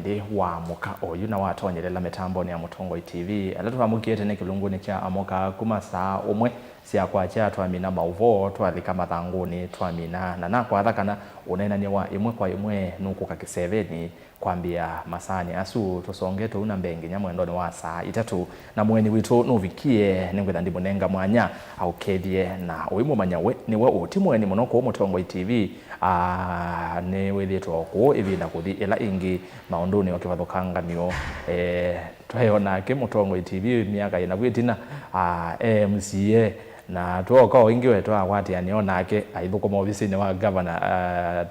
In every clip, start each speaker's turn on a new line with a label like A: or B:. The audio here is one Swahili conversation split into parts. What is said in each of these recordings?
A: ndi wa muka oyu na watonyelela mitambo ni ya Mutongo TV ala twamukiete ne kilunguni kya amoka kuma saa umwe sia kwa cha twamina mauvo twalika mathanguni twamina na kwa thakana unena ni wa imwe kwa imwe nuku kakiseveni kwambia masani asu tusongeto una mbenge nyamwendo ni wa saa itatu na mweni witu nuvikie ningwetha ndi munenga mwanya au kedie na uimu manyawe ni we utimweni munoko Mutongo TV ne wethetwa ko ivinda kuthi ila ingi maunduni wakivathukanganio twayona ke Mutongo TV miaka ina gwitina MCA na tuoka ingi wetu akwati aniona ake aithukuma ofisini wa governor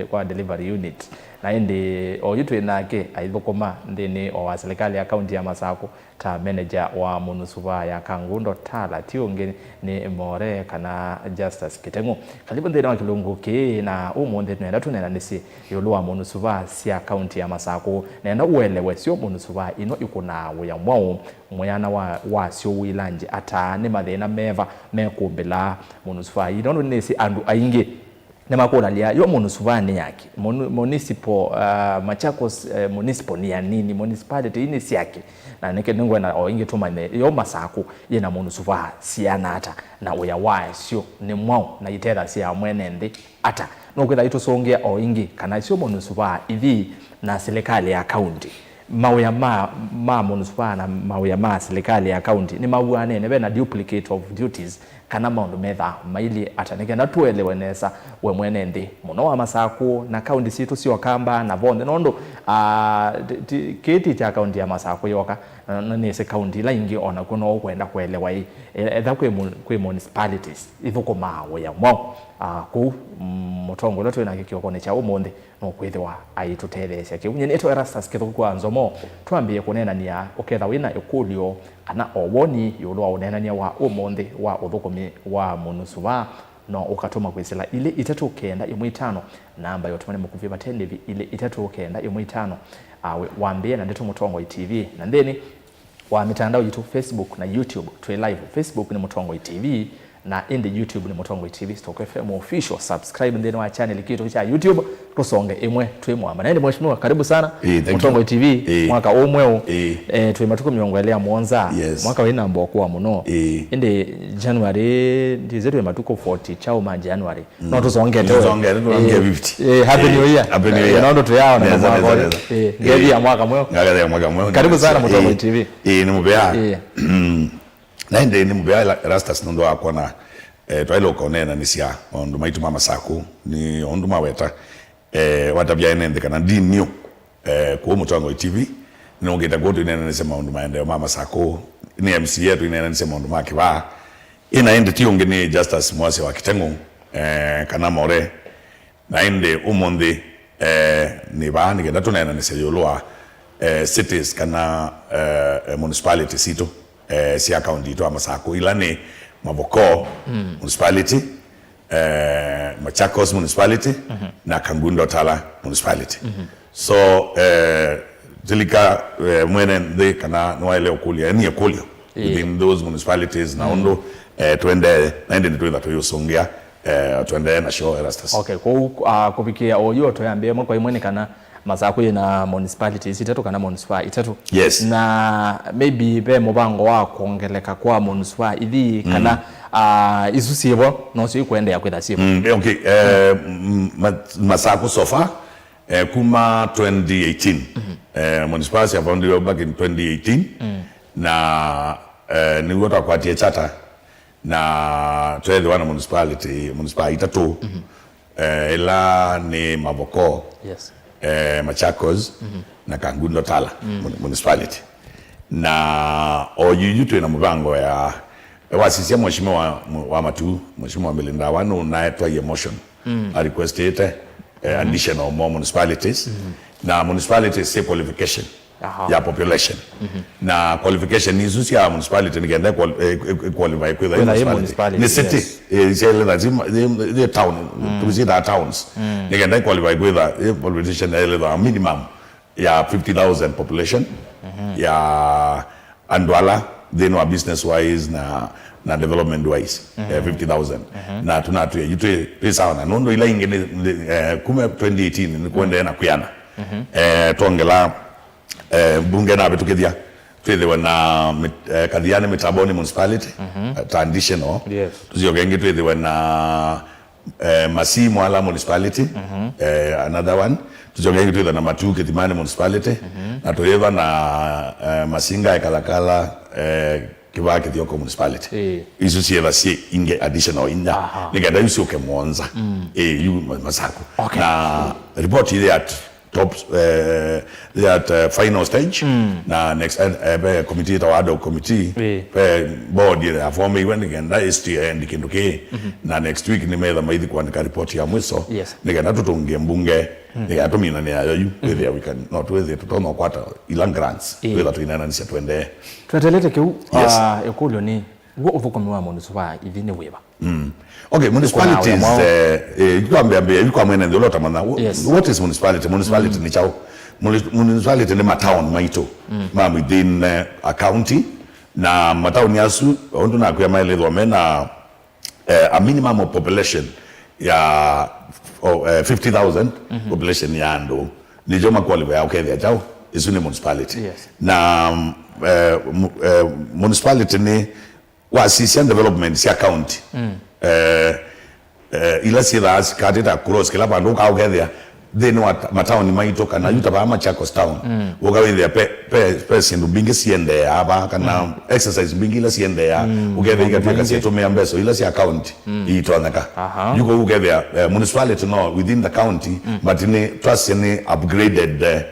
A: kwa delivery unit na indi oyitwe nake aithukuma ndini wa serikali ya kaunti ya Masaku ta manager wa Mũnusuvaa ya KANGUNDO-TALA tionge ni more kana JUSTUS KITENG'U kalibu ndini wa kilungu ki na umundi tunenda tunena nisi yulu wa Mũnusuvaa sia kaunti ya Masaku nenda uelewe sio Mũnusuvaa ino ikuna ya mwao mwana wa sio wilanje ata ni mathina meva mekumbila Mũnusuvaa ino nisi andu aingi nemakula lia yo Mũnusuvaa ni yake municipal Machakos municipal ni ya nini municipality ini si yake na nike ningwe na oingi tumane yo Masaku yena Mũnusuvaa siana ata na uya wa sio ni mwao na itera sia mwenende ata nokwetha itusongia oingi kana sio Mũnusuvaa ithi na serikali ya county mauya ma Mũnusuvaa na mauya ma serikali ya county ni mauane ne bena duplicate of duties kana maundu metha maili atanike na tuelewe nesa we mwenende muno wa Masaku na county situ sio kamba na vonde nondo kiti cha county ya Masaku yoka na nese county la ingi ona kuno kwenda kuelewa etha kwe municipalities ithuko mawe ya mwa ku Mutongo leto ina kikiokone cha umundi no kwithwa aitutethecia kiunye neto ERASTUS kithuko kwa NZOMO twambie kunena nia uketha wina ikulio kana owoni yulwa unena nia wa umundi wa Ũthũkũmi wa Mũnusuvaa no ukatuma kwisila ile 395 namba yotumane mukuvia batendevi ile 395 waambie na ndeto Mutongo TV na ndeni wa mitandao yitu Facebook na YouTube tu live Facebook ni Mutongo TV na indi YouTube ni Mutongo TV Stock FM official subscribe ndeni wa channel kitu cha YouTube tusonge imwe twimwa manende mheshimiwa karibu sana Mutongo TV mwaka omweo twimatuko miongoelea Mwanza mwaka wina mbokuwa muno indi January ndizetu matuko 40 chao ma January no tusonge to 50 happy new year naondo tuyao na mwaka ngezi ya mwaka mweo karibu sana Mutongo TV
B: ni mubea na inde ni mubea ERASTUS nondo akona twailo konena nisia ondu maitu mama Masaku ni ondu maweta watabya enende kana ndinyo ku Mutongo TV ni ongeta goto inena nisema ondu maende mama Masaku ni MC yetu inena nisema ondu makiwa ina ende tionge ni JUSTUS mwase wa KITENG'U kana more na ende umonde ni bani kenda tunena niseyolwa cities kana municipality sito sia county to Masaku ilane Mavoko municipality Machakos municipality na KANGUNDO-TALA municipality so zilika mwenende kana noele okulia ni ekulio within those municipalities na ondo twende naende nitwenda tuyosongia twende na show ERASTUS
A: okay kupikia oyo toyambie mko imweni kana Masaku na municipalities itatu kana Mũnusuvaa itatu
B: yes
A: na maybe be mubango wa kuongeleka kwa Mũnusuvaa ithi kana isusibo no si kwenda ya kwenda sibo
B: okay Masaku so far kuma 2018 municipality have founded back in 2018 na ni wota kwa charter na twende wana municipality itatu ila ni Mavoko
A: yes
B: Machakos na KANGUNDO-TALA municipality na oyuyutwe na mubango ya wasisia mheshimiwa wa matu mheshimiwa Melinda wanu na etwa emotion request ite additional more municipalities na municipalities say qualification ya population na qualification is usia municipality ni genda qualify with the municipality the city is the town to see the towns ni genda qualify with the population the minimum ya 50,000 population ya andwala then wa business wise na development wise 50,000 na tunatu yitu pesa na nondo ila ingine kuma 2018 ni kwenda na kuyana Tuongela bunge na betukithia twithiwe na Kathiani Mitaboni municipality transitional. Tuziogengi twithiwe na Masii Mwala municipality another one. Tuziogengi twithiwe na Matu Kitimani municipality na twithiwe na Masinga Ekalakala Kibaki Thioko municipality. Isu sietha si inge additional inda nikenda yusi uke Mwanza yu Masaku na report ile at top that final stage na next committee tawado committee board ya form even again that is to end kinduke na next week ni metha maithi kuandika report ya mwiso nikenda tutungie mbunge nigatumina ni ayo whether we can not whether tutono kwata ilang grants whether tuinana nisi twende
A: twetelete kiu ekulyo ni wo Ũthũkũmi wa Mũnusuvaa ithine weba.
B: Okay, municipalities you come in and the lot of what is municipality? Municipality ni chao. Municipality ni matown maito. Within a county na matown yasu onto na kuya maelezo mena a minimum of population ya 50,000 population ya ando ni joma qualify okay there chao isu ni municipality. Na municipality ni wasisi development si county ila silas kadita cross kila bandu ka ugethia then what matown maito kana yuta ba Machakos town ugawethia pe sindu bingi siende aba kana exercise bingi la siende ya ugethia ikatweka setumia mbeso ila si county itwanaka yuko ugethia municipality no within the county but ni trust ni upgraded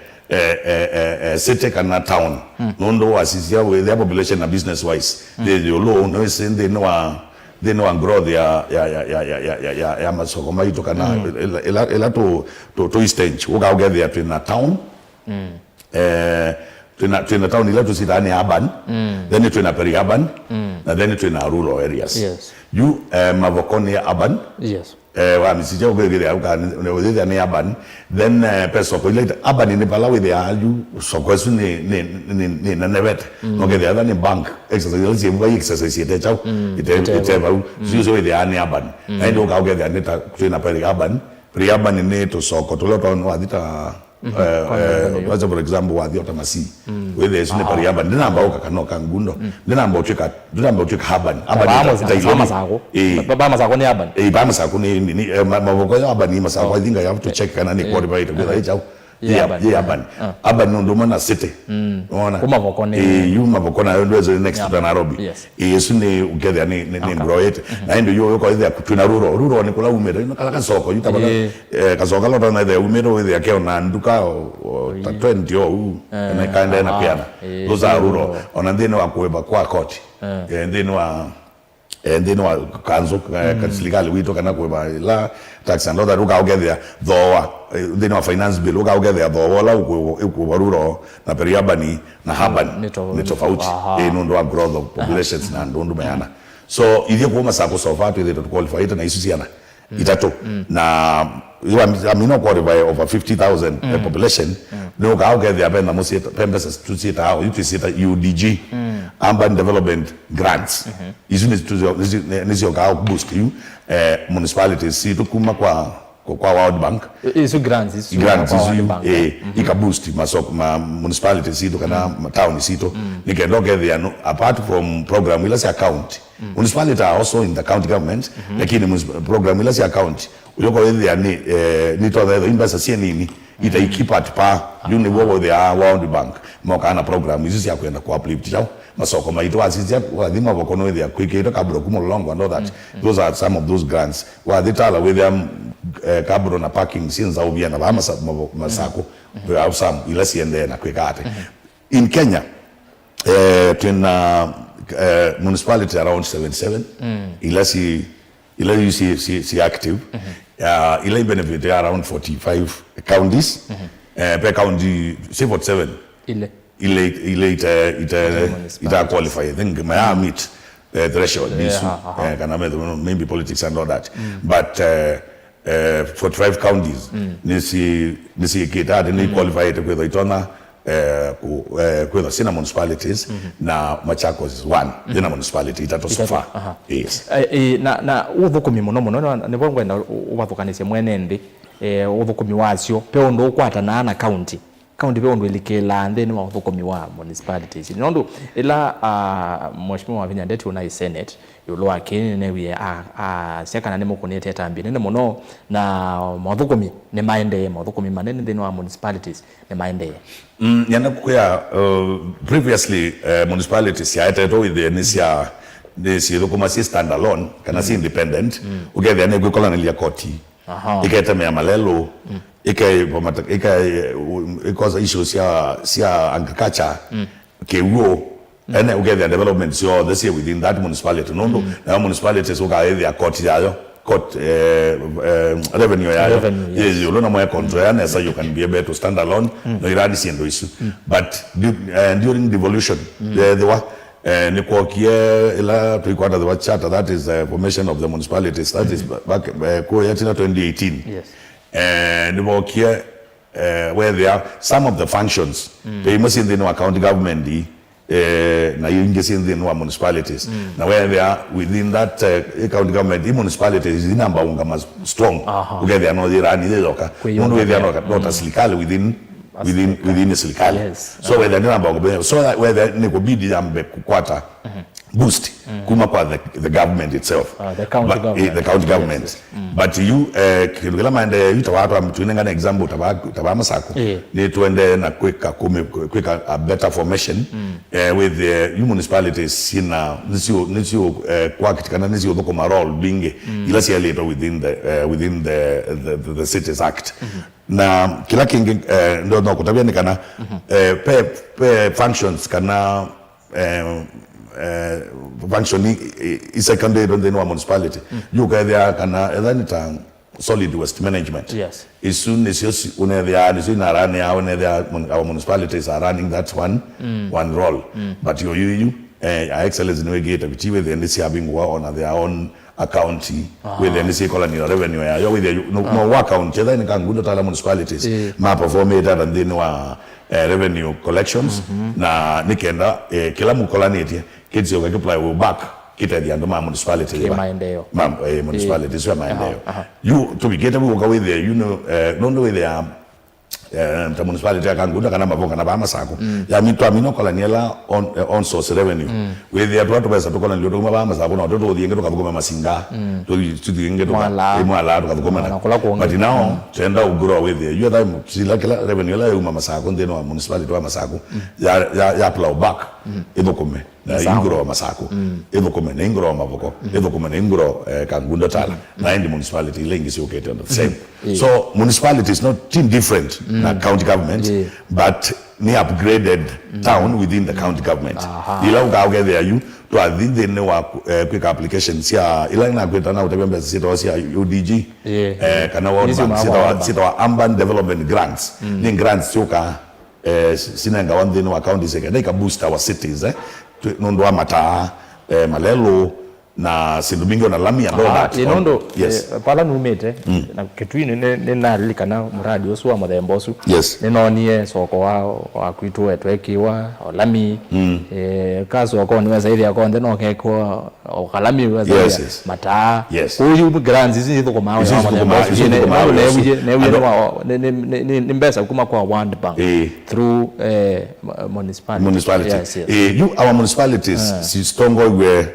B: city kana town nondo wasisia with their population and business wise they low no send they know and grow ya masoko maito kana ela to stage ugaugethia twina town twina town ila tusitani urban then twina peri urban na then twina rural areas you mavokoni urban wa misija ugegere auka ne ne urban then peso ko ile urban ni pala with ya you so kwesu ni na nevet no ge the ni bank exercise ile mwa exercise ite chao ite ba so with ya ni urban and uka ugegere ne ta twina peri urban ni to soko to lot on adita for example wa diota Masii with the sune pari urban ndina ambao kakano kangundo ndina ambao cheka urban
A: Masaku baba Masaku ni urban
B: baba Masaku ni mavoko ya urban ni Masaku I think I have to check kana ni qualified with it urban ndo maana city unaona
A: kuma vokoni
B: you mavokona ndo next to Nairobi sune ugethia ni broet na ndio yo ko ithia kutuna rural ni kula umero ino kala kasoko yutabala kasoko lota na ithia umero ithia keo na nduka 20 na kaenda na piana those are rural ona ndino wa kueba kwa court ndino wa kanzo kasilikali wito kana kueba la tax and other ruka ugethia thoa ndino wa finance bill ruka ugethia thoa la uko rural na peri urban na urban ni tofauti ndo wa growth of populations na ndo mayana so ile kwa Masaku so far to qualify na isusiana itato na amino qualify over 50,000 population no ka ugethia penda musita pembesa tusita au utusita UDG urban development grants isu ni ka boost you municipalities si tukuma kwa World Bank
A: isu grants
B: ika boost masoko municipalities si kana town sito nikendo gethia apart from program ila si account municipality are also in the county government lakini program ila si account uyoko wethia ni to the investor si nini ita keep at par you ni wo the World Bank mokana program isu ya kwenda kwa uplift yao masoko maito asizia wadhima bokono wethia kwikira kabro kumolongo and all that those are some of those grants wa thitala with them kabro na parking sinza ubia na Masaku au some ila siende na kwikate in Kenya tuna municipality around 77 ila you see active ila benefit around 45 counties per county 47 ita qualify I think may meet the threshold kana maybe politics and all that but 45 counties nisi kita ni qualify to itona kwa sina municipalities na Machakos is one ina municipality itato so far yes
A: na Ũthũkũmi muno ne bongwenda ubathukanise mwene ndi ũthũkũmi wacio pe ũndũ ũkwatana na county pe ũndũ ilikela thĩinĩ wa ũthũkũmi wa municipalities nondu ila mheshimiwa wa Vinyandeti una senate yulo akini newe siakana nĩ mũkũnĩte tambi nene mũno na maũthũkũmi nĩ maendee maũthũkũmi manene thĩinĩ wa municipalities nĩ maendee
B: yana kuya previously municipalities yaetetwo with the inisia si thũkũma si standalone kana si independent ukethia nĩ gwĩkolanĩria koti iketemea malelo ikoza issues sia agriculture keuo and ukethia development so this year within that municipality no municipalities ukaethia koti yayo court revenue yayo yes you know my control so you can be able to stand alone no irani siendo issue but during devolution there were nikuokie ila tulikwata the charter that is the formation of the municipalities that is back 2018
A: yes
B: nikuokie where there are some of the functions they must in the county government na ingi in the municipalities na where they are within that county government the municipalities is number unga strong together no irani the loka no where they are not serikali within the serikali so where they are number so that where they nikobidi ambe kukwata boost kuma kwa the government itself
A: the county government
B: the county government yes. But you kilugela mande yitawatu amtuinenga na example taba Masaku ni tuende na quick a better formation with the municipalities sina nisio kwa kitikana nisio thukuma role binge ila si later within the cities act na kila kingi ndo kutabia ni kana pe functions kana functioning is secondary on the municipality you guys there kana edha solid waste management
A: yes
B: as soon as you there is in run our municipalities are running that one role but you excellence in we get with the NDC having on their own account with the NDC colony revenue ya with the no account either in KANGUNDO-TALA municipalities ma perform it and then revenue collections na nikenda kila mukolani etie kids you can apply back kita the andoma municipality
A: maendeleo
B: municipality so maendeleo you to be get with the you know don't know the the municipality ya KANGUNDO kana mavoka na ba Masaku ya mitu amino kolaniela on source revenue with the approach pesa to kolani lyo ba Masaku na to thienge to kabugoma masinga to thienge to imwala to kabugoma but now tenda ugro with the you that sila kila revenue la uma Masaku ndeno municipality wa Masaku ya plow back Ũthũkũmi na ingro wa Masaku Ũthũkũmi na ingro wa mavoko Ũthũkũmi na ingro KANGUNDO-TALA na indi municipality lingi si okay the same so municipality is not too different na county government but ni upgraded town within the county government ila ukaoge there you to adinde ne wa quick applications ya ila na kweta na utebembe sito sia UDG kana wa sito urban development grants ni grants soka sinanga wandini wa county second ka boost our cities nondo amata malelo na sindubingo na lami and all that
A: inondo pala numete na ketwini ne nalikana muradi osu wa muthembosu ninonie soko wa kwitu etwekiwa olami kazo wako ni weza ile akonde no kekwa okalami weza mata uyu grants izi thoko mawe wa muthembosu ne mbesa kuma kwa World Bank through municipality
B: you our municipalities si stongo we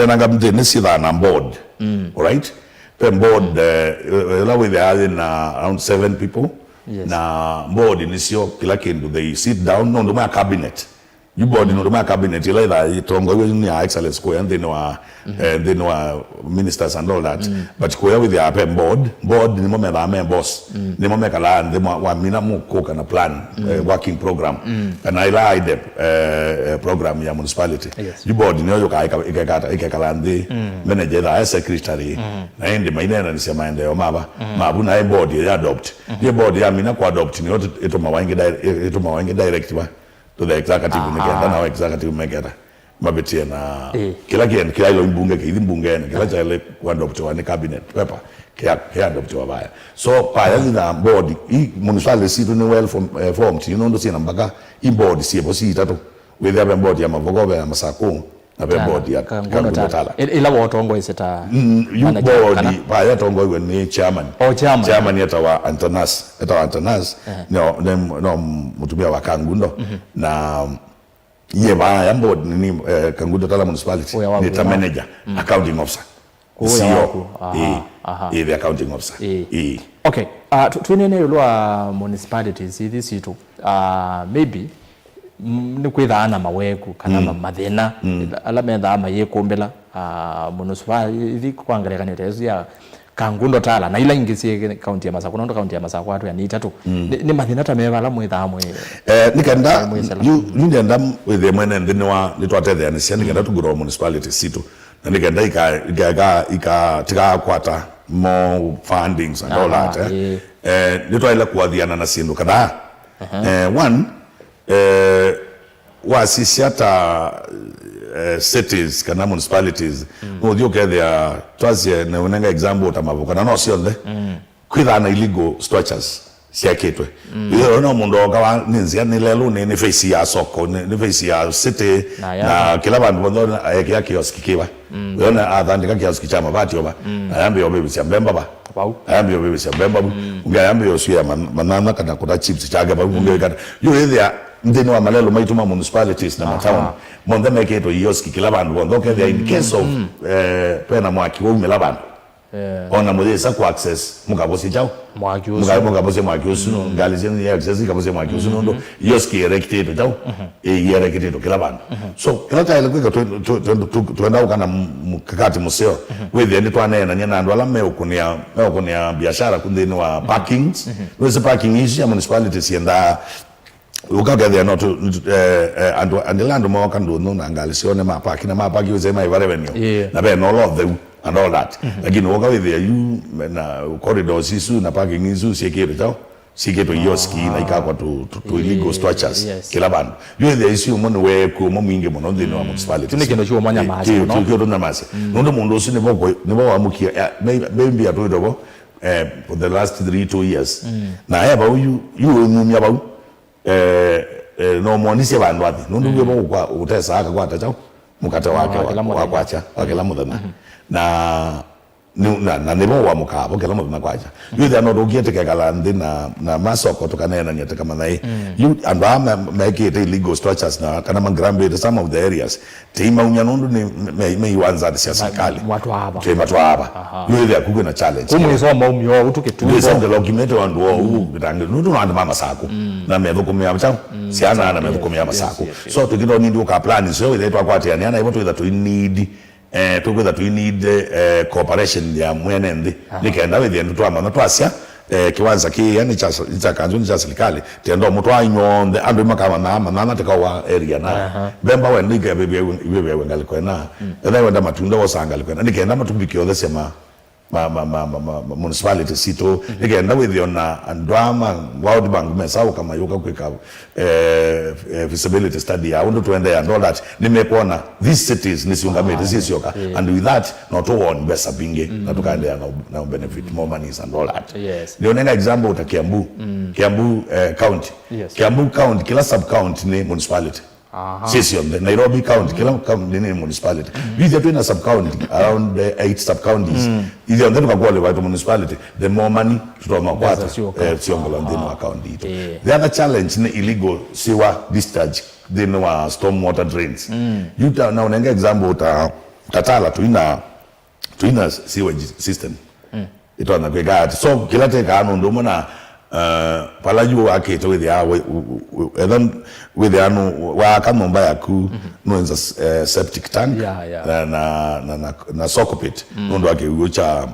B: nanga mtene sida na board all right pe board with the around 7 people na board ni sio kila kindu they sit down no my cabinet you board no my cabinet ila itongo ni excellence ko and then ministers and all that but ko with the board ni mo me boss ni mo me kala and wa mina mo ko kana plan working program and I like the program ya municipality you board ni yo ikakala ndi manager the secretary na indi mainena ni sema ndio mabu na board ya adopt the board ya mina ko adopt ni ito mawangi direct wa to the executive mekenda na executive mekenda mabetia na kila kian kila ilo mbunge kidi mbunge na kila chale kwa adoptwa ni cabinet paper kia adoptwa baya so paya na board I municipality si ni well formed you know ndo sina mpaka I board si bosi tatu with the board ya mavogo ya Masaku na be board ya KANGUNDO-TALA
A: ila wotongo iseta
B: you board ba ya tongo iwe ni chairman chairman yatawa Antanas no mutumia wa Kangundo na ye ba ya board ni KANGUNDO-TALA municipality ni ta manager accounting officer CEO the accounting officer
A: okay tuenene lwa municipalities this itu maybe ni kwithana maweku kana mathina ala metha ama yekumbela municipal ithi kwangerekanite yesu ya KANGUNDO-TALA na ila ingisi county ya Masaku ndo county ya Masaku watu ya ni itatu ni mathina ta mevala mwitha amwe
B: nikenda you ndenda with the MUENI ndini wa nitwatethea ni cia nikenda tugura municipality situ na nikenda ika tika kwata more fundings and all that nitwaila kuathiana na sindu kada one wasisiata cities kana municipalities uthio kethia twazie na unenga example tamavuka na no cionthe kwithana illegal structures ciakitwe iyo no mundu okawa ninzia ni lelu ni face ya soko ni face ya city na kila bandu bondo ya kiosk kiwa yona athandika kiosk cha mabati oba ayambe obe cia mbemba ba ayambe obe cia mbemba ngayambe osia manana kana kuta chips cha gaba ngekana yo ithia ndini wa malelo maituma municipalities na matown monde meketo kiosk kila bandu bondo kethia in case of pena mwaki wo umela bandu ona modesa ku access mukabosi chao mukabosi mwaki usuno ngalizeni ya access mukabosi mwaki usuno ndo yoski erected chao erected kila bandu so kila taile kwika tuenda ukana mkakati museo wewe ndi twanena nyana ndo ala meukunia biashara kundini wa parkings wese parking issue ya municipality sienda ukagather not and the land mo kando no ngalisione mapaki na mapaki uze mai revenue na be no lot them and all that lakini woka with you na corridors isu na parking isu siketo yoski na ikakwa to illegal structures kila bandu you the issue mo we ku mo mwingi mo ndini wa municipality
A: tunekendo chuo mwanya maasi
B: no tukyo na maasi ndo mundu usu nebo amukia maybe atoidogo for the last 2 years na heba you nyumya ba no monisi bandu wathi nundu ngebo kwa utesa aka kwata chao mukate wake wa kwacha wakela muthana na nebo wa mukabo kela muthana kwacha yuthe no rugiete kegala na masoko tukanena nyete kama nai you and make it illegal structures na kana mangrambe some of the areas teima unyanundu ni me iwanza cia serikali watu hapa yuthe akugwe na challenge
A: kumwisoma umyo utuketu
B: the document wandu wo bitange nundu na mama Masaku na METHũKũMI ya mchao siana na METHũKũMI ya Masaku so tukido need uka plan so ile twakwate yani ana iboto that we need cooperation ya MUENI ndi nikenda with ndu twamana twasia kiwanza ki yani cha kanzu cha serikali tendo mtu anyonde andu makama na manana tekawa area na bemba wendike bebe wengalikona ena wenda matunda wasangalikona nikenda matubikio thesema municipality sito nikenda with na andwama World Bank mesao kama yoka kweka feasibility study ya ndo tuende and all that nimekuona these cities nisiungamete sisi yoka and with that not one besa binge na tukaenda na benefit more money and all that ndio nena example uta Kiambu county Kiambu county kila sub county ni municipality sisi on the Nairobi county kila county ni municipality we are doing a sub county around 8 sub counties if you don't go to municipality the more money tutoma kwata siongola ndini wa county ito the other challenge ni illegal sewer discharge then wa storm water drains you na unenga example utatala tuina sewage system ito na kwega so kila teka anu ndo mona pala yu ake to with the anu wa kanomba yaku no septic tank na sokopit ndo ake ucha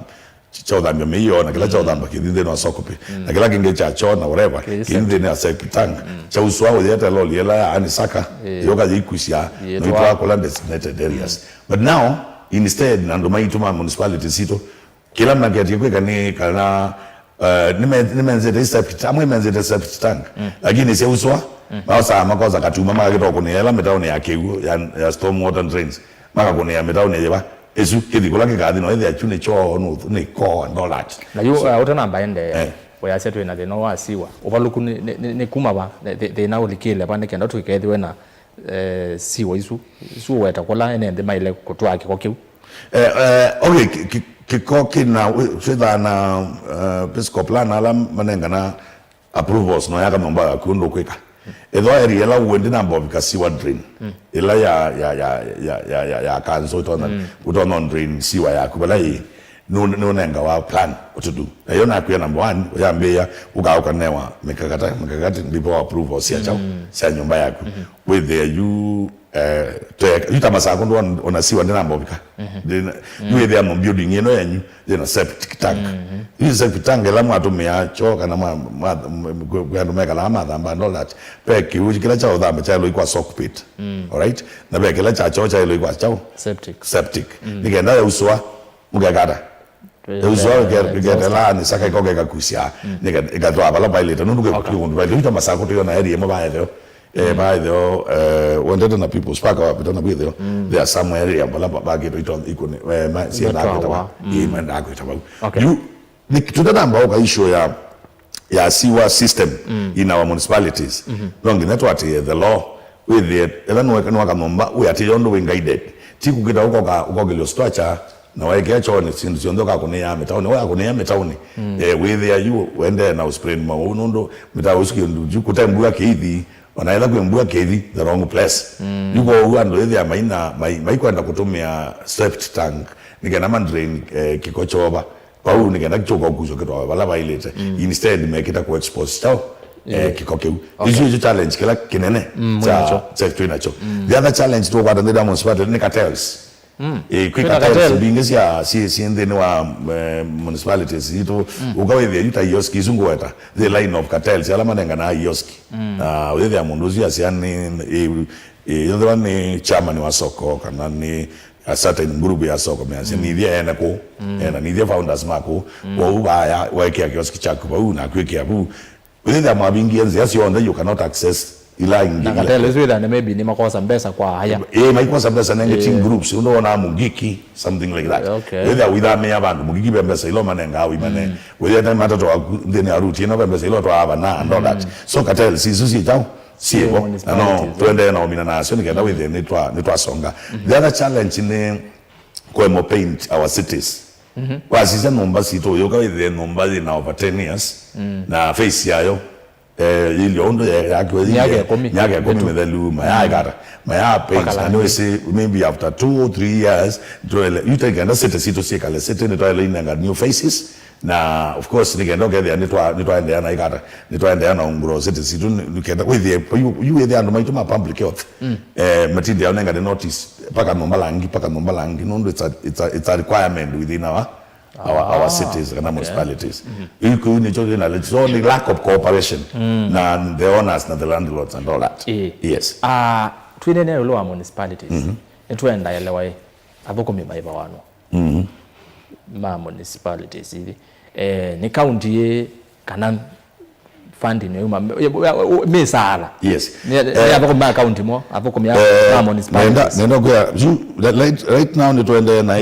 B: udhambia meio na kila cha udhamba kidinde no sokopit na kila kinge cha cho na whatever kidinde na septic tank cha uswa yeta loli yela anisaka yoka jikusia no itwa ko designated areas but now instead ndo maituma municipality sito kila mnageti kweka ni kana nimenzete septic tank lakini se uswa basa makoza katuma makito kunela metaone yakegu ya storm water drains maka kunela metaone yeba esu kidi kulake kadi no ile achune cho no ne ko and all that
A: na yo utana mbaende oya setu ina de no wasiwa overlook ne kuma ba they now likile ba ne kenda tukethwe na siwa isu weta kola ene ndi maile kutwa kiko kiu
B: okay kiko kina switha na fiscal plan ala manenga na approvals no yaka mamba kundo kweka edo area la wendi na mbo bikasiwa drain ila ya kanzo utona drain siwa ya kubala yi no nenga wa plan what to do na yona akuya number 1 oyambeya ukauka newa mikakati ndipo approve osia chao sia nyumba yako with the you Masaku ndo onasiwa ndina mbobika you there am building yeno yanyu then septic tank this septic tank la mwa tumia choka na mwa meka la madamba and all that peki ukila chao dhambe chalo ikwa sock pit all right na peki la chao chalo ikwa chao septic nigenda ya uswa mugagada uswa gela ni saka ikoga kusia nigatwa bala baileta nundu ke kundu baile Masaku to na area mo baile by the wanted na people's park up don't be there there are some area bala bagi to ikone si na kwa imanda kwa you tutadamba kwa issue ya sewer system in our municipalities long network the law with the elano waka nomba we are yondo we guided tiku kita uko gelo structure na waike chone sindoka kone ya metaoni wa kone ya metaoni with the you wende na spray maunondo metaoski ndu kutembuka kithi wanaenda kuembua kethi the wrong place yuko uando hivi ya maina kutumia septic tank nigena drain kikochoba kwa hiyo nigena kichoka kuzo kitwa bala bailete instead make it ku expose tao kikokeu hizo challenge kila kinene cha tuinacho the other challenge to kwa ndenda municipality ni cartels cartels bingi si ndeni wa municipalities ito ukawe the yuta yoski zungu weta the line of cartels ala manenga na yoski wewe ya munduzi asiani yodwa ni chairman wa soko kana ni a certain group ya soko measi ni dia ena ko ena ni dia founders mako wa ubaya wa kia kioski chako ba una kwekea bu wewe ya mabingi enzi asiona you cannot access ila ingi
A: cartels with and maybe ni makosa mbesa kwa haya
B: maikosa mbesa nenge team groups unaona mugiki something like that wewe with me abantu mugiki bembesa ilo manenga au imane wewe time mata to ndeni aruti ino bembesa ilo to aba na and all that so cartels si chao siebo no twende na omina na sio nikaenda with nitwa songa the other challenge ni kwa paint our cities kwa sisi nomba sito yoka with the nomba na over 10 years na face yayo ili ondo
A: nyage komi
B: with the luma ya paint and we say maybe after 2 or 3 years you take and set sito see kale set ni toile inanga new faces na of course nigenda get nitwa endea na ikata nitwa endea na ungro sete situ nikenda with the you with the and my to public health matindi yaonenga the notice paka nomba langi no it's a requirement within our cities and municipalities iko ni chote na so the lack of cooperation na the owners na the landlords and all that yes
A: twinene lo wa municipalities etwenda elewa Ũthũkũmi baiba wano ma municipalities hivi ni county ye kana funding yuma mesala
B: yes
A: ya ba county mo Ũthũkũmi ya municipalities
B: nendo kwa right now ni tuende na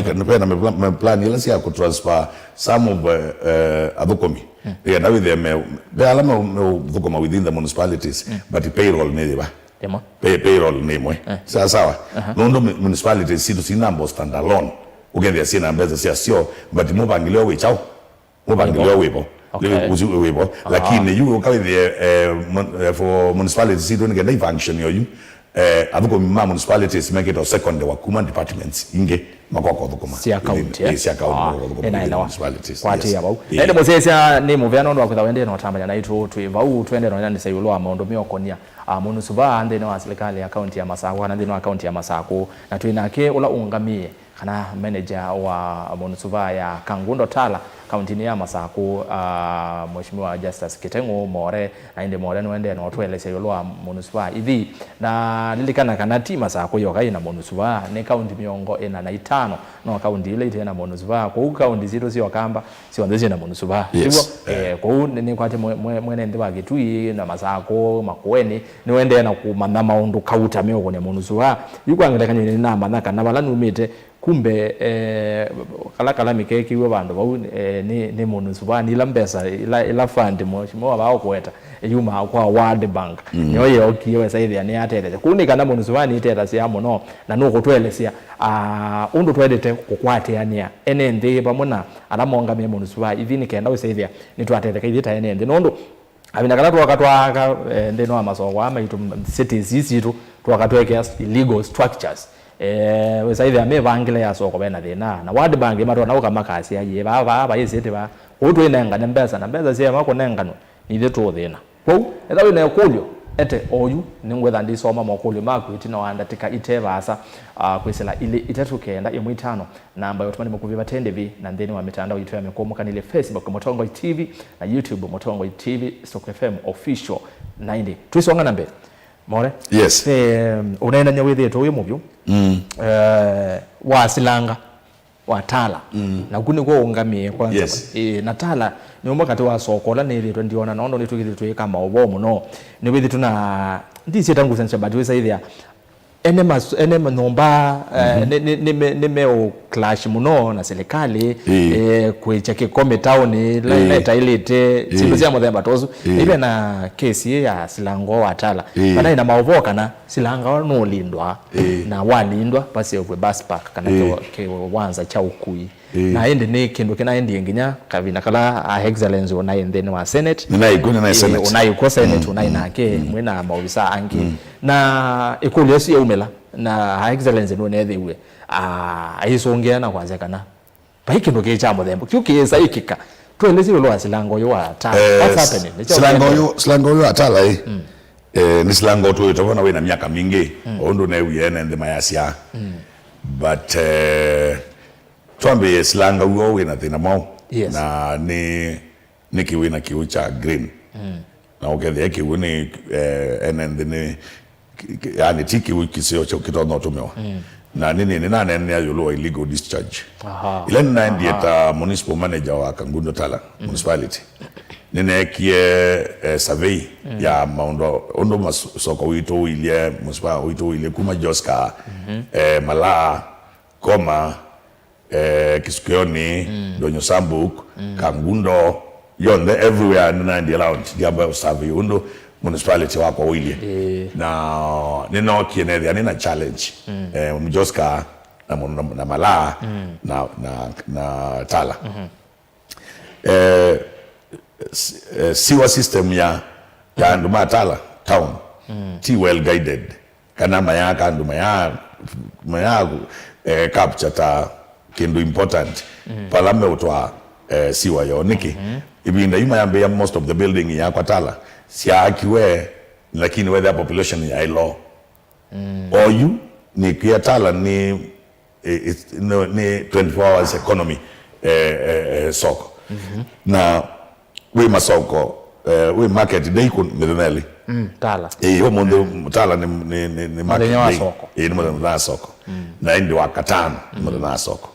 B: na plan ile si ya ku transfer some of Ũthũkũmi na with them alama Ũthũkũmi within the municipalities but payroll ni ba payroll ni mwe sawa no municipalities situ sinambo stand alone ugende sina mbeza sio but mubangilio wechao mubangilio webo webo lakini you kawe the for municipalities situ ngenda function yo you Ũthũkũmi municipalities make it a second wa kuma departments inge makoko Ũthũkũmi
A: si account
B: si account municipalities
A: kwati ya bau ende mosesa ni muvyano ndo akutha wende no tambanya na itu twivau twende no nani sayulo amaondo miokonia Mũnusuvaa ndene wa serikali ya county ya Masaku na ndene wa county ya Masaku na twinake ula ungamie kana manager wa Mũnusuvaa ya KANGUNDO-TALA county ya Masaku Mheshimiwa JUSTUS KITENG'U more na inde more no ende no twelese yolo Mũnusuvaa ithi na lilikana kana ti Masaku yoka ina Mũnusuvaa ne county miongo ina na 5 no county ile ite na Mũnusuvaa kwa county zero sio kamba sio ndeze na Mũnusuvaa hivyo kwa ni kwate mwene ndi wa Gitui na Masaku MUENI ni wende na kumana maundu kauta miongo ne Mũnusuvaa yuko angelekanye ni namba na kana bala numite kumbe kala mikeki we bandu bau ni Mũnusuvaa ni lambesa ila fund mheshimiwa wao kweta yuma kwa World Bank nyoye okiwe saithia ni aterete kuni kana Mũnusuvaa ni teta cia muno na no gutwelesia undu twedete kukwateania ene nthi pamona ala mongamia Mũnusuvaa ithini kenda usaithia ni twatereka ithita ene nthi nondu abina kala twaka ndeno amasoko ama itu cities isitu twakatweka illegal structures wesaithia me vangile ya soko bena thina na World Bank matona ukamakasi aye baba yesete ba utwe nenga na mbeza cia mako nengano ni thitu thina kwau etha wina kulyo ete oyu ningwetha ndisoma mokulyo maku itina wandatika itevasa kwisela ile itatu kenda imwe 5 namba yotumani mukuviva tendevi na ndeni wa mitandao itu ya mikomukanile Facebook Mutongo TV na YouTube Mutongo TV Stock FM official 90 tuisonga nambe more
B: yes
A: unaenda nyawithi eto uyu muvyu wa silanga wa tala na kuni kwa ungamie kwanza
B: yes.
A: Na tala ni umwakati wa sokola ni ili ndiona naondo ni tukili kama ubomu no ni withi tuna ndisi tangu sencha batu saithia ene manomba nime clash muno na serikali kwicha kikombe town leta ilete siku cia muthemba tozu ibe na kesi ya silango wa tala bana ina maovoka na silanga no lindwa na walindwa basi of bus park kana ke wanza cha ukui na ende ne kindu kina endi nginya kavina kala excellence ona ende wa senate
B: na senate
A: ona ko senate ona inake mwena maobisa angi na ikulu yesi umela na excellence no nethiwe aisongea na kwanza kana baiki ndo kecha muthembo kyuki saikika twelezi lo asilango yo ata what's happening
B: silango yo atala ni silango to tobona we na miaka mingi ondo na uyene ndi mayasia but twambe silanga uo we na thina mo na ni kiwina kiucha green na ogethe kiwu ni enende ni yani tiki wiki sio chokito no tumewa na nini nene ayolo illegal discharge ile nina ndieta municipal manager wa KANGUNDO-TALA municipality nene kie survey ya maundo ondo masoko wito ile municipal wito ile kuma Joska Mala Koma Kisukioni Donyo Sambuk Kangundo yonde everywhere nina ndi around diaba survey ondo municipality wako wili na nino kienedhia nina challenge Mjoska na Mala na Tala siwa system ya nduma Tala town ti well guided kana mayaka nduma ya capture ta kindu important palame utwa siwa yoniki ibinda yuma yambe ya most of the building ya kwa Tala siakiwe lakini where the population ya ilo or you ni kia Tala ni 24 hours economy soko na we masoko we market day kun medeneli
A: Tala
B: yo mondo Tala ni market day ni mondo soko na ndi wakatano mondo soko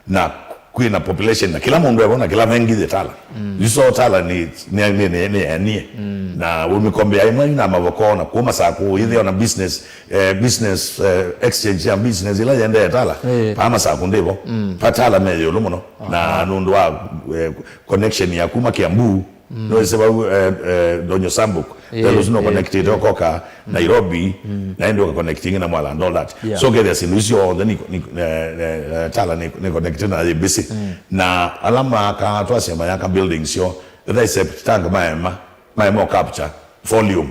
B: na kuna population na kila mundu yabona kila mengi de Tala yuso Tala ni na umikombe aimwe na mavoko na kuma Masaku ile ona business exchange ya business ila yende ya Tala pa Masaku ndivyo pa Tala meyo lumono na nundwa connection ya kuma Kiambu no sababu Donyo Sambuk there's no connected okoka Nairobi na ndio connecting na Mwala and all that so get us in usio then Tala ni connected na ABC na alama ka twasema yaka buildings yo they say tanga maema capture volume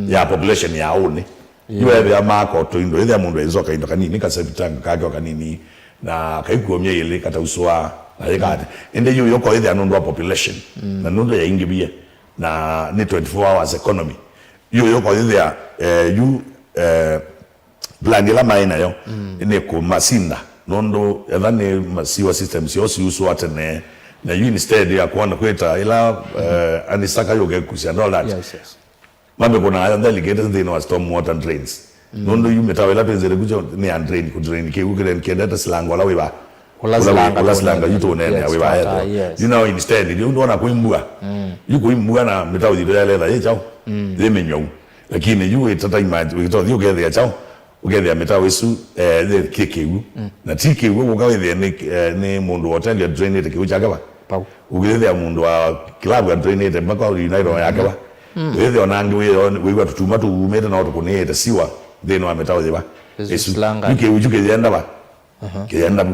B: ya population ya oni ywe ya mako to indo ile mundu ezoka indo kanini ka septanga kake kanini na kaikuomye ile kata uswa na yekate ende yo yoko ile anundwa population na nundo ya ingibia na ni 24 hours economy yo yoko ile ya blandila maina yo ne ko masinda nondo yadhani masiwa system sio uswa atene na you instead ya kuona kweta ila anisaka yoge kusianda all that
A: yes
B: mambe kuna other delegated they know storm water drains nondo you metawela penzele kujo ni drain ku drain ke ukren ke data slango la wiba kula slanga yuto nene wiba you know instead you don't na kuimbua you kuimbua na metawi ile ile chao lemenyo lakini you tata imagine we thought you get there chao ugethia metawe su the KITENG'U na TKU ukawethia ni mundu hotel ya drainage kiucha ba ugethia mundu wa club ya drainage mpaka United yake ba wethia onangi we tutuma tuumete na tukunete siwa theno ametawe ba KITENG'U jukethia ba kenda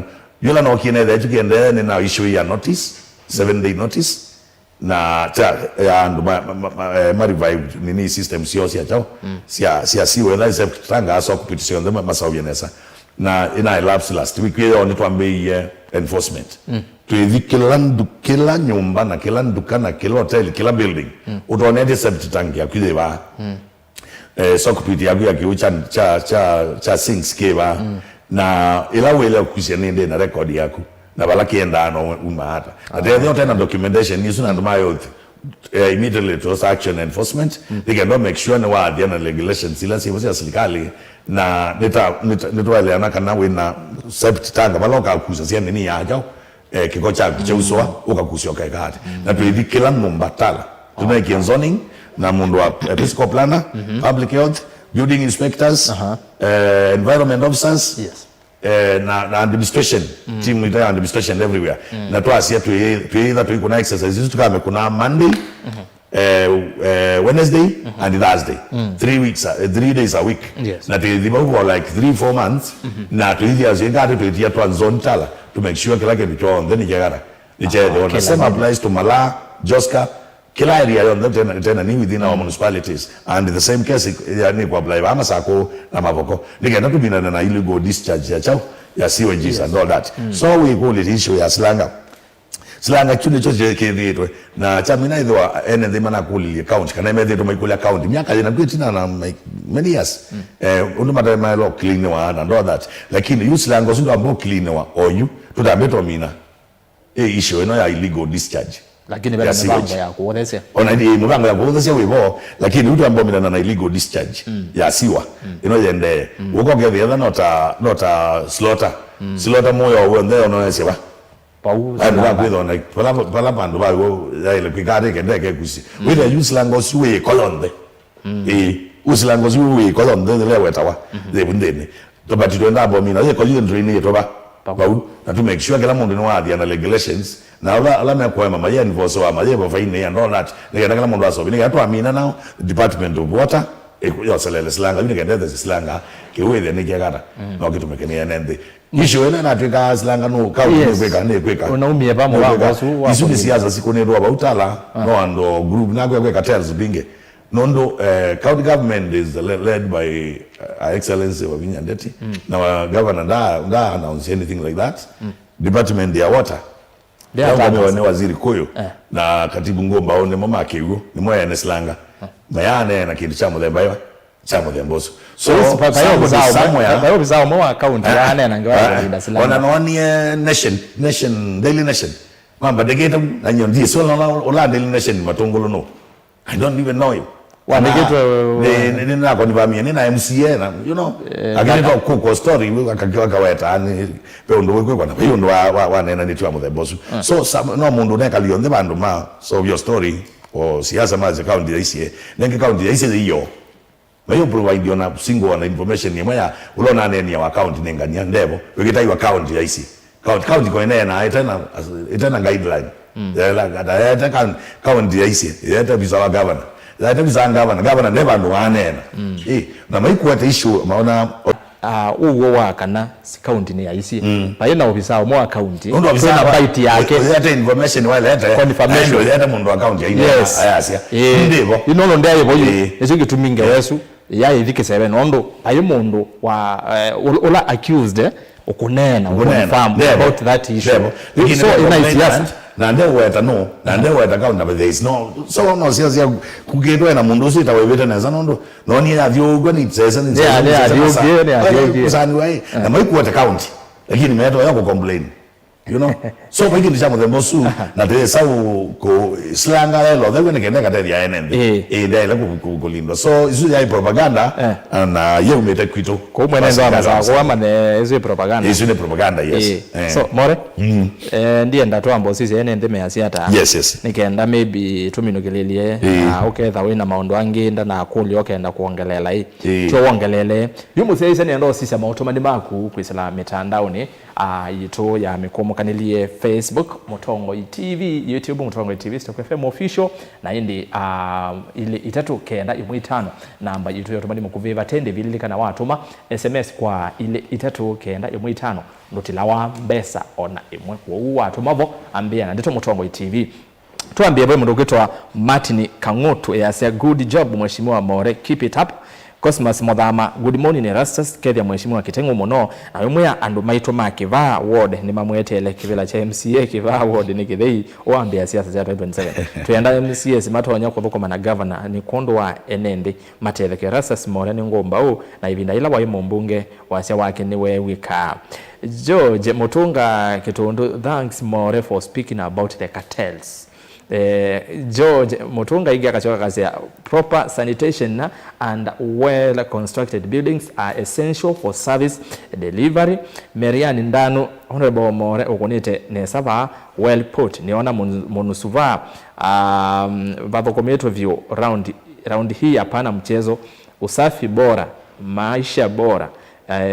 B: yola no kinetha jukenda ni na issue ya notice 7-day notice na and ma revive nini system sio chao si whether is tanga aso kupitishia ndema masawianesa na ina lapse last week hiyo ni tuambie enforcement tuithi kila nyumba na kila duka na kila hotel kila building utonete septic tank ya kwiva so kupitia ya kiucha cha sinks keva na ila wele kusianende na record yako na bala kienda no umata ate yote na documentation ni suna nduma yote immediately to action enforcement they can make sure na wa the regulations ila si ya serikali na nitwale ana kana wina septic tank baloka kusa sia nini yajo kikocha kichuswa ukakusio kaikati na tuithi kila nyumba tala tunaikia zoning na mundu wa episcopal planner public health building inspectors environment officers
C: yes
B: na administration team with administration everywhere na twasia tuiitha tuiko na exercises tukame kuna Monday Wednesday and Thursday 3 days a week na tuithiba for like 3-4 months na tuithia zingati tuitia twa zone tala to make sure kila kitu chonde ni jagara ni chedo the same applies to Mala Joska kila area yon tena ni within our municipalities and the same case yani kwa Mũnusuvaa Masaku na Mavoko nigenda tubina na illegal discharge ya chao ya sewages and all that so we call it issue ya slanga chune choje kiditwe na chamina idwa ene mana kuli account kana mede to maikuli account miaka ina kwitina na many years undu madama lo clean wa and all that lakini slanga sindo abo clean wa oyu tutabeto mina issue no ya illegal discharge
C: lakini bado mpango ya kuonesha
B: ona ni mpango ya kuonesha wewe lakini mtu ambaye mina na illegal discharge ya siwa yende uko gethia nota slaughter moyo wende ononesha ba pauza anda kwetho na pala bandu bawo ile kwikare kendeke kusi withe uslango suwe kolonde uslango suwe kolonde le wetawa ze bundene to batito ndabo mina ye kolile drain to ba pau na to make sure kila mundu no adia na regulations na ala me kwa mama ye enforce wa maye bo fine and all that ne kila mundu aso bini gatwa mina now department of water yoselele slanga bini kendeze slanga kiwethe ni kegata no kitumekenia nende isho ena na tweka slanga no ka kweka
C: unaumia pa mwangu su
B: wa isu siasa sikonero abautala no ando group na kweka cartels binge nondo county government is led by excellency of Vinyandeti na governor da announce anything like that department ya water ndio waziri Koyo na katibu Ngomba one mama akigo ni moya ne slanga mayane na kindu cha muthemba yo cha muthemba so
C: bayo bizao mo account yana na ngawa ndio slanga
B: ona noni nation daily nation kwamba degeta na nyondi so la daily nation matongolo no I don't even know you
C: wandegetwa
B: ni na kwa nivamia ni na MCA na you know again kwa story akakiwa kaweta ni pe ndo wewe kwa na hiyo ndo wa nena ni twa muthemba so no mundu ne kalionde bandu ma so your story o siasa maze county ici nenge county ici hiyo mayo provide na single na information ni moya ulona neni ya account nengania ndevo wekita hiyo account ici county kwa nena itana guideline la county ici yeta visa wa governor yeta visa governor never ndo anena na maikuwa issue maona
C: uwo wakana si county ni ici bayo na ofisa mo account na bite yake
B: yeta information wale yeta confirmation yeta mundu account ya
C: ayasia ndivyo inono ndaye boyi ezo gituminga yesu ya ithike 7 ondo bayo mundu wa ola accused ukunena confirm about that issue so ina siasa
B: na ndio weta no na ndio weta account number there is no so no siasa kugedwa na mundu sita webeta na zanondo no ni adio go ni tsesa ni
C: adio
B: usani wai na mai kuwa account lakini meto yako complain you know so bagi ni jamu the mosu na de sau ko slanga lelo de wene kende kate ya enende de la ku lindo so isu ya propaganda na yeu mete kwito
C: ko mwene ndo amaza ko amane isu propaganda
B: isu ne propaganda yes
C: so more ndiye ndatwambo sisi enende me asiata
B: yes
C: nikenda maybe tuminukililie uketha wina maondo anginda na akuli okenda kuongelela cho ongelele yumusei sene ndo sisi mautomani maku kwisala mitandaoni yito ya mikomokaniliye Facebook Mutongo TV, YouTube Mutongo TV, Stock FM official na indi ile itatu kenda imwitano namba yito yotomani mukuviva tende vililika na watuma SMS kwa ile itatu kenda imwitano ndotilawa mbesa ona imwe kwa watumavo ambia na ndito Mutongo TV. Tuambie bwe mundu gwitwa Martin Kangutu yasya good job mheshimiwa More, keep it up. Cosmas Modhama, good morning Erastus, kethia mheshimiwa KITENG'U muno na wimwe andu maitwa makivaa ward ni mamwetele kivila cha MCA kivaa ward ni kithei oambia siasa za 2027 tuyenda MCA simatonya kuthukuma na governor ni kondo wa enende matele Erastus More ni ngomba u na ivinda ila wa mbunge wasya wake ni we wika George Mutunga Kitundu, thanks More for speaking about the cartels. George Mutunga iga kachoka kazi ya proper sanitation and well constructed buildings are essential for service delivery. Marian Ndanu Honorable More ukunite nesava well put niona Mũnusuvaa vathũkũmĩtwo view round hii hapana mchezo, usafi bora, maisha bora,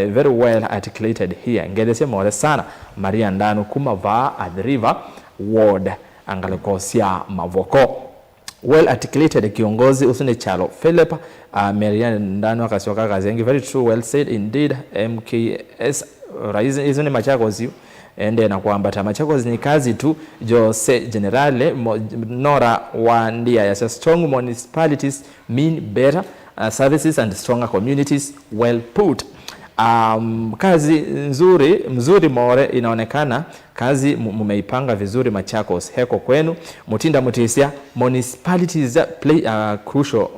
C: very well articulated here. Ngedesia More sana Maria Ndanu kumavaa at the river ward angalikosia mavoko well articulated kiongozi usune chalo Philip Marian Ndanu akasioka kazi yangi very true, well said indeed. MKS rais izone Machakos ende na kuambata Machakos ni kazi tu Jose Generale Nora wa ndia ya strong municipalities mean better services and stronger communities, well put. Kazi mzuri More, inaonekana kazi mumeipanga vizuri Machakos, heko kwenu mutinda mutisia. Municipalities play a crucial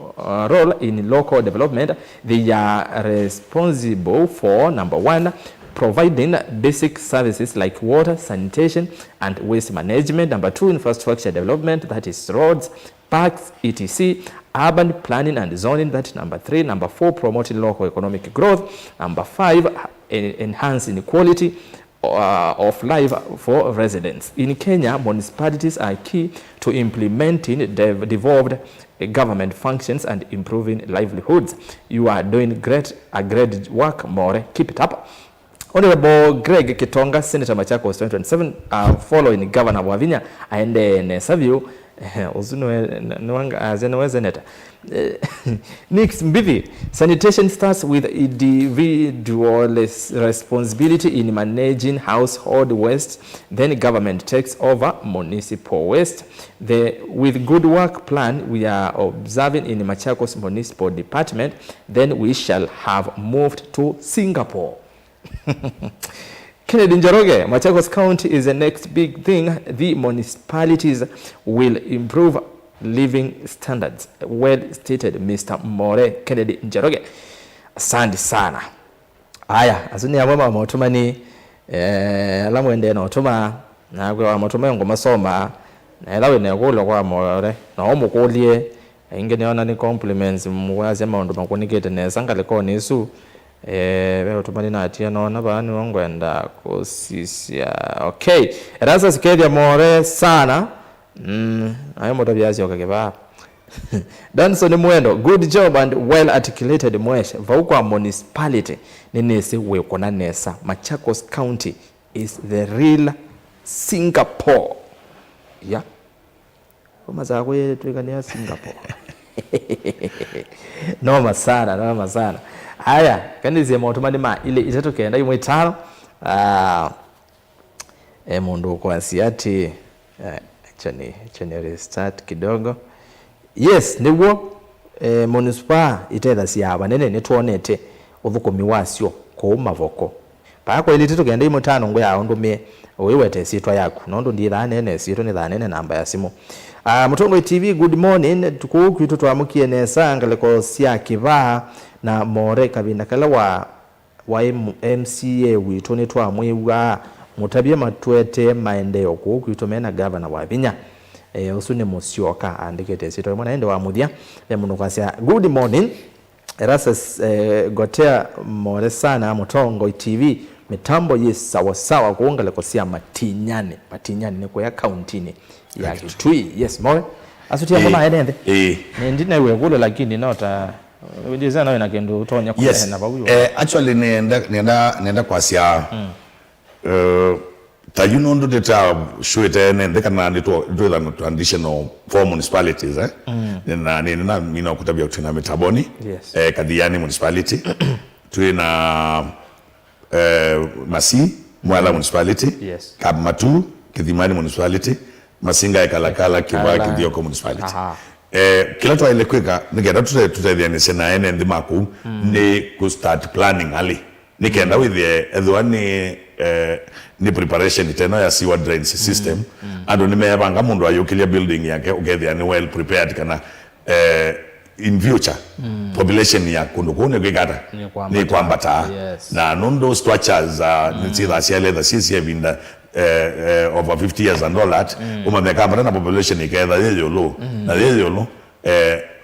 C: role in local development. They are responsible for number 1 providing basic services like water, sanitation and waste management. Number 2 infrastructure development, that is roads, parks, etc. Urban planning and zoning, that number 3. Number 4 promoting local economic growth. Number 5 enhancing quality of life for residents. In Kenya, municipalities are key to implementing devolved government functions and improving livelihoods. You are doing great work More, keep it up. Honorable Greg Kitonga, Senator Machakos 2027, following Governor Wavinya aende nesavyo Next Mbivi, sanitation starts with individual responsibility in managing household waste, then government takes over municipal waste. With good work plan we are observing in Machakos Municipal Department, then we shall have moved to Singapore. Kennedy Njoroge, Machakos County is the next big thing. The municipalities will improve living standards. Well stated, Mr. More. Kennedy Njoroge. Asante sana. Aya, azuni ya mama mautumani alamu ende na utuma na kwa mautumani ngoma soma na elawe ne kulo kwa More na omu kulie inge niona ni compliments mwazi ama ndo makunikete ne sangale kwa nisu wewe tumani na atia naona bani wangu enda kusisia. Okay, Erastus kethia More sana ayo moto biazi okageba Danson Mwendo, good job and well articulated Mweshe vaukwa municipality ninesi wekona nesa. Machakos County is the real Singapore. Yeah, umaza kwe tuikania Singapore. Noma sana. Haya, kandizi ya mautumani ile itatu kenda imwe tano. Mundu kwa siati chani restart kidogo. Yes, niwo municipal iteza siyaba nene netuonete Ũthũkũmi wasyo ko mavoko. Pako ile itatu kenda imwe tano ngo ya ndumie wiwete sitwa yaku nondo ndi nene sitwa ni nene namba ya simu. Mutongo TV, good morning. Tukukitu twamukie nesa angaleko sia kivaa na More kabinda kala wa MCA witone twamwewa mutabie matwete maendeo ku kwitomena governor wa Vinya usune Musyoka andikete sito mwana ende wa muthia muno kwasia. Good morning Erastus gotea more sana Mutongo TV mitambo ye sawa sawa kuongale kosia matinyane niko ya countini ya Kitui. Yes more asutia mbona aende ndine wewe lakini nota ujeza nawe nakendo utonya kwa na babu.
B: Actually nenda kwasia Tayunondo deta shuete nende kana ndito the traditional four municipalities nina mina kutabia utina Metaboni Kadhiani municipality tuina Masi Mwala municipality Kabmatu Kidhimani municipality Masinga Ekalakala Kiba Kidioko municipality kila tu ile kweka nigenda tutadhiani sena ene ndimaku ni ku start planning ali nikenda with the ni preparation tena ya sewer drainage system ando nimeyabanga mundu ayokilia building yake ukethia ni well prepared kana in future population ya kundukune kwigata ni kwambata na nondo structures nitira siale the CCF in the over 50 years and all that umamekamba na population iketha yeyolo na yeyolo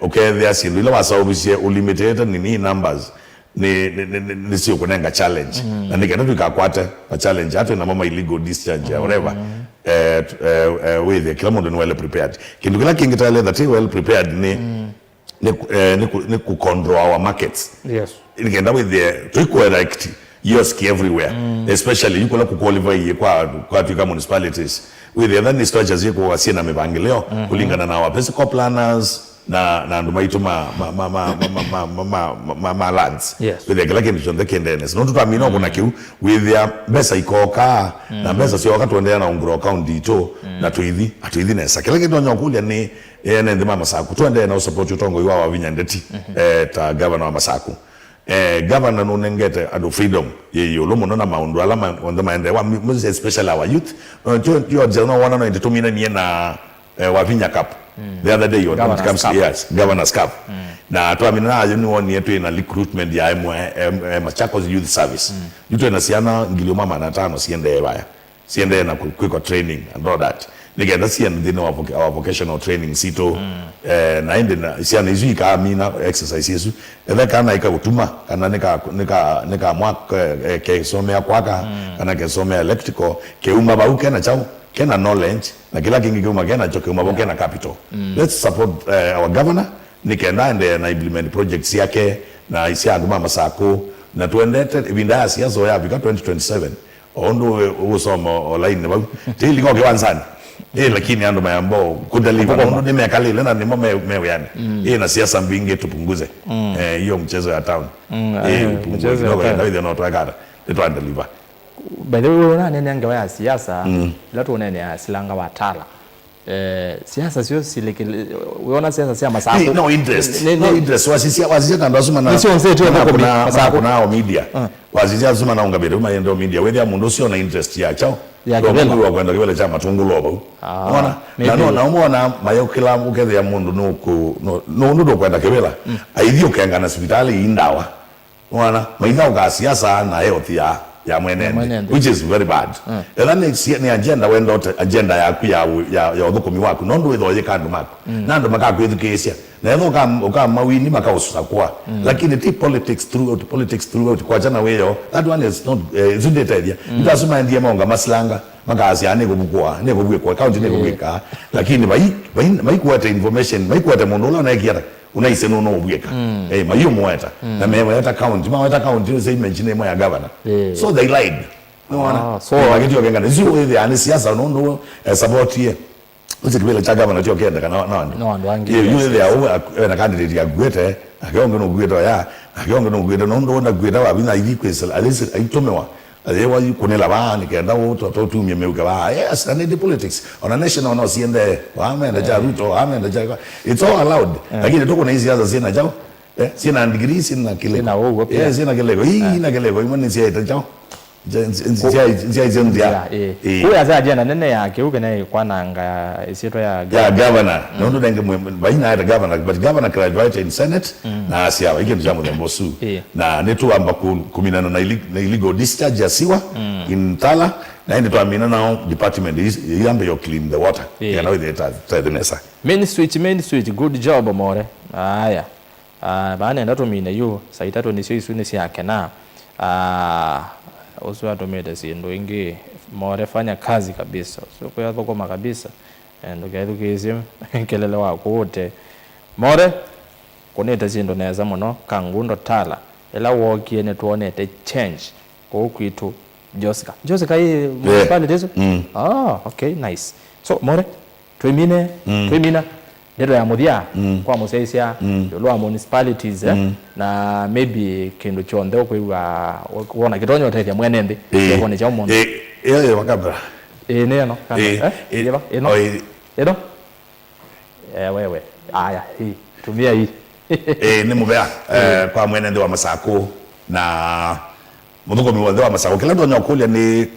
B: ukethia sindu ile wasaubishie limited ni numbers ni sio kunenga challenge na nikenda tukakwata a challenge hata na mama illegal discharge or whatever with kila mtu ni well prepared kindu kila kingitale that well prepared ni ku control our markets nikenda with the correct yoski everywhere especially you could qualify kwa tuka municipalities with the other structures yako wasia na mipangilio kulingana na our physical planners na ndo maito ma lands with the like in the kendenes no tutamino kuna kiu with the besa ikoka na besa sio wakati tuendelea na ungro account ito na tuithi nesa kile kitu nyokulia ni NZOMO Masaku tuendelea na support utongo iwa wa Vinya ndeti ta governor wa Masaku governor no nengete ado freedom yeyo lo muno na maundu alama on the mind especially our youth you general wana no determine ni na wa Vinya Cup the other day when it comes to Governor's Cup na tuamina ayo ni woni yetu ina recruitment ya Machakos Youth Service yuto na siana ngilio mama na tano siende na quick training and all that nigenda siende no our vocational training sito na ende na siana izu ka mina exercise yesu ebe kana ikagutuma kana nika mwaka ke somea kwaka kana ke somea electrical ke umba bauke na chao kena knowledge na kila kingi kuma kena choke umaboke na capital let's support our governor nikenda na implement projects yake na isia NZOMO Masaku na tuendete ibinda siasa ya vika 2027 ondo usoma online ba tili ngoke wanzani lakini ando mayambo kudeliver ondo nimekalile na nimo mewe yani na siasa mbinge tupunguze hiyo mchezo ya town mchezo ya town ndio tunataka tuandeliver
C: by the way na nene ya siasa la tuone ya silanga watala siasa sio sileke unaona siasa sia Masaku
B: no interest wasisia kando asuma na
C: sio nsetu na Masaku
B: na media wasisia asuma na ungabere umayendo media wewe mundu sio na interest ya chao ndio wa kwenda kile chama tungulo unaona na umeona mayokila ukethe ya mundu no ndo kwenda kibela aithio kenga na hospitali indawa unaona maitha uga siasa na health ya mwenende which is very bad and then ni agenda wendo agenda ya Ũthũkũmi waku no ndo ithoye kandu mako na ndo makaku education na etho uka mawini makaususa kwa lakini ti politics throughout kwa jana weyo that one is not zundetedia itasema ndiye monga maslanga makazi ane kubukwa ne kubwe kwa account ne kubweka lakini bai kuata information bai kuata mondola na kiara unaise no ubweka mayo mweta na meweta account you say mention name ya governor so they lied no wana so wakati wakengana zio hivi ani siasa no support here usikibele cha governor tio kenda kana no yule ya na candidate ya gwete akiongo no gwete ya akiongo no gwete no na gwete wa bina hivi kwesa alisi aitomewa alewa kunela bani kenda woto totumye meuka ba yes and the politics on a national no siende ameenda ja ruto ameenda ja it's all allowed lakini tuko na hizi siasa sina jao sina degree sina kile sina kile hii na kile imani sieta jao nzia zendia
C: kuya za agenda nene yake ukene kwananga isito ya
B: governor no ndenge baina ya governor but governor can advise in senate na asia ike njamu mbosu na netu amba kuminana na illegal discharge yasiwa in Tala na ndi tuamina na department yambe yo clean the water kana with the nesa
C: main switch good job more aya bana ndato mina yo saitato ni sio isune si yake na uso atomete sindo ingi more fanya kazi kabisa sio kwa koma kabisa ndo gaedukizim kelele wako wote more koneta sindo neza muno Kangundo-TALA ela woki ene tuonete change ko kwitu Josika hii municipalities okay nice so more twimina ndio ya mudia kwa museisia lwa municipalities na maybe kindu chonde kuona kitonyo tete mwenende yone cha umuntu
B: wakabra
C: neno wewe aya hii tumia hii
B: ni mubea kwa mwenende wa Masaku na Ũthũkũmi wa Masaku kila ndo nyakulia ni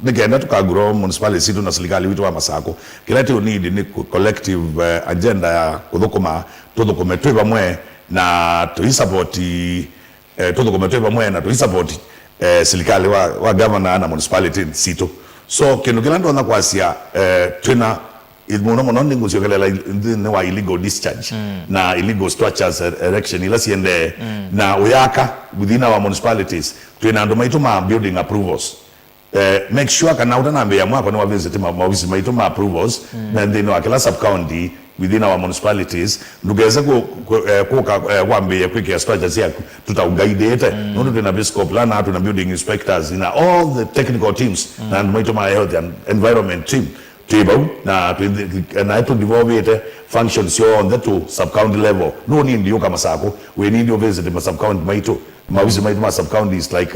B: nigenda tukaguro municipality na serikali witu wa Masaku kila tu need ni collective agenda ya Ũthũkũma twi bamwe na tu support Ũthũkũma twi bamwe na tu support serikali wa governor na municipality sito so kino kila ndo na kwasia twina muno ningu siokelela ne wa illegal discharge na illegal structures erection ila siende na uyaka within our municipalities twina ndo maituma building approvals make sure kana utanambe ya mwako ni wa visit mawisi maituma approvals na then wakila sub county within our municipalities ndugeze kwambie quick structures ya tutauguide ndo tuna biscop lana tuna building inspectors na all the technical teams na maituma health and environment team table na to develop functions on the to sub county level no need you kama Masaku we need you visit the sub county maito mawisi maito sub counties like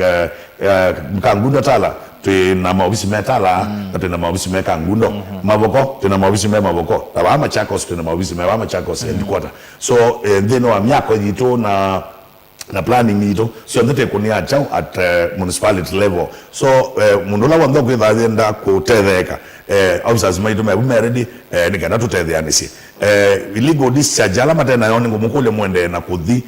B: Kangundo-TALA tuna mawisi metala tuna mawisi me Kangundo mavoko tuna mawisi me mavoko taba Machakos tuna mawisi me Machakos headquarter so then wa miako yito na planning ito so ndete kunia chao at municipality level so mundola wando kwenda kutetheka officers maitu mebumeredi nikana tutethianisi illegal discharge ala matena yoni ngumukule mwende na kuthi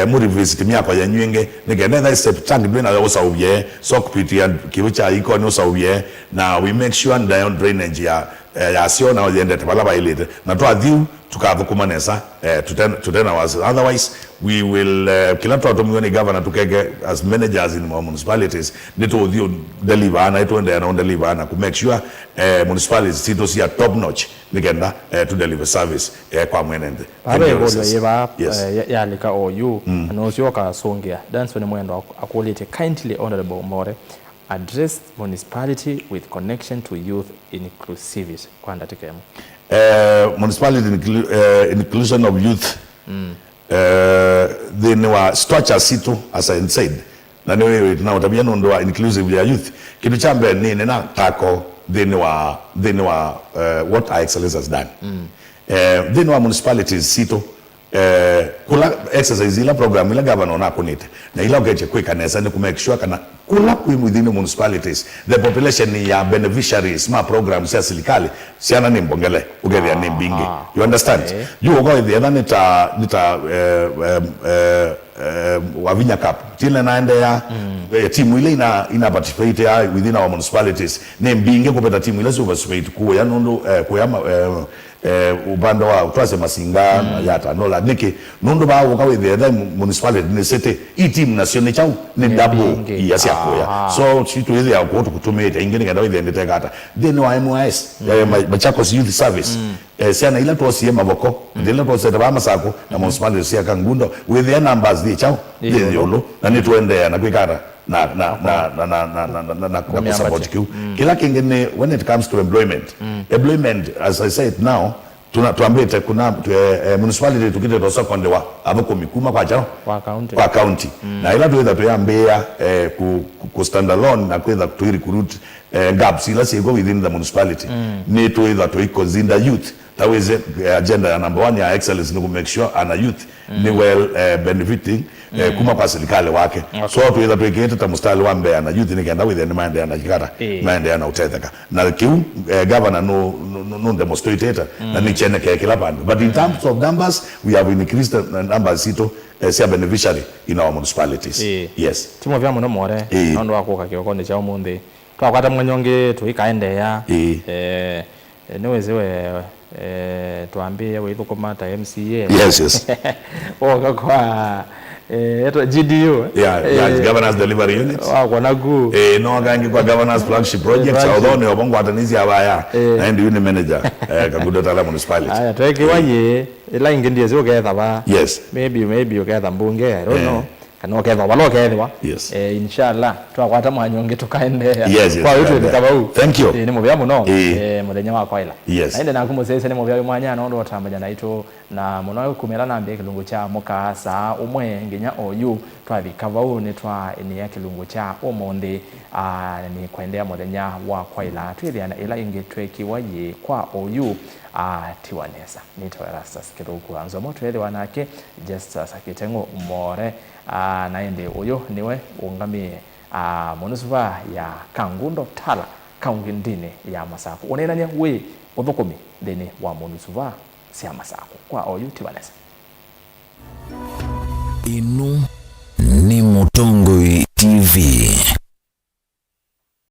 B: mu revisit miako ya nywenge nikene that step tank bina yo saubye sockpit ya kiwicha iko no saubye na we make sure down drainage ya sio na yende tabala ilete na to adhiu tukavukumanesa tutena was otherwise we will kila mtu mwenye governor tukege as managers in municipalities neto dio deliver na ito ende na deliver na ku make sure municipalities sito si top notch nikenda to deliver service kwa mwenende
C: abe bolo yeba yalika OU no sio ka songia dance when mwendo akolete kindly honorable more address municipality with connection to youth inclusivity kwanda tekemo
B: municipality inclusion of youth then wa structure situ as I said na niwe na utabia ndo inclusive ya youth kitu chambe ni na tako then wa what our excellence has done then wa municipalities situ kula exercise ila program ila governor na kunite na ila ugeche kweka nesa ni ku make sure kana kula within the municipalities the population ya beneficiaries ma programs ya serikali siana ni mbongele ugevya ni mbingi you understand you go with the other nita wavinya cup tile naende ya timu ile ina participate ya within our municipalities ni mbingi kupeta timu ile super participate ku ya nondo kuyama ubando wa utwase masinga yata nola niki nondo ba woka with the other municipality ni sete i team national chau ni double yasi akoya so chitu ile ya kutumia ingine kada with the ndekata then wa MOS Machakos Youth Service siana ila tuosie maboko ndile tuosie ba Masaku na municipality ya Kangundo with the numbers di chau ndi yolo na ni tuende na kwikara na support you kila kingine when it comes to employment as I said now tuambete kuna municipality tukite to second wa abako mikuma kwa county na ila tuweza tuyambea ku stand alone na kwenda to recruit gaps ila sigo within the municipality ni tuweza to consider youth that was agenda number 1 ya excellence ni ku make sure ana youth ni well benefiting kuma kwa serikali wake so tuweza tuwekete ta mustali wa mbea na youth ni kenda within mande na jikara mande na utetheka na kiu governor no demonstrator na ni chene ke kila band but in terms of numbers we have increased the numbers ito as a beneficiary in our municipalities. Yes.
C: Timo vya muno more nondo akoka kiokonde cha umundi twakwata mwanyonge tuikaendea niwezewe tuambie Ũthũkũma ta MCA.
B: Yes.
C: Oka kwa GDU.
B: Governors Delivery Unit.
C: Wanagu.
B: No gangi kwa Governors Flagship Projects although ni obongo atanizi abaya na ndi unit manager KANGUNDO-TALA municipality.
C: Aya tweke waye ila ingindie zio getha ba.
B: Yes.
C: Maybe uketha mbunge I don't know. Kana uketha balo ukethwa.
B: Yes.
C: Inshallah twakwata mwanyonge tukaendea.
B: Kwa
C: hiyo tukabau.
B: Thank you.
C: Ni mubya muno muthenya wa kwaila.
B: Yes.
C: Naende nakumusese ni mubya mwanya no ndo tambaja naito na muno kumela na mbye kilungu cha muka saa umwe nginya oyu twabikavau ni twa ni ya kilungu cha umundi ni kwendea muthenya wa kwaila twithiana ila ingitwekiwa ye kwa oyu tiwanesa nito ERASTUS kiruku NZOMO twethiwa nake JUSTUS KITENG'U more naende uyo niwe ungamie Mũnusuvaa ya KANGUNDO-TALA kaunti ya Masaku onenania we Ũthũkũmi thini wa Mũnusuvaa cia Masaku kwa oyu tiwanesa
D: inu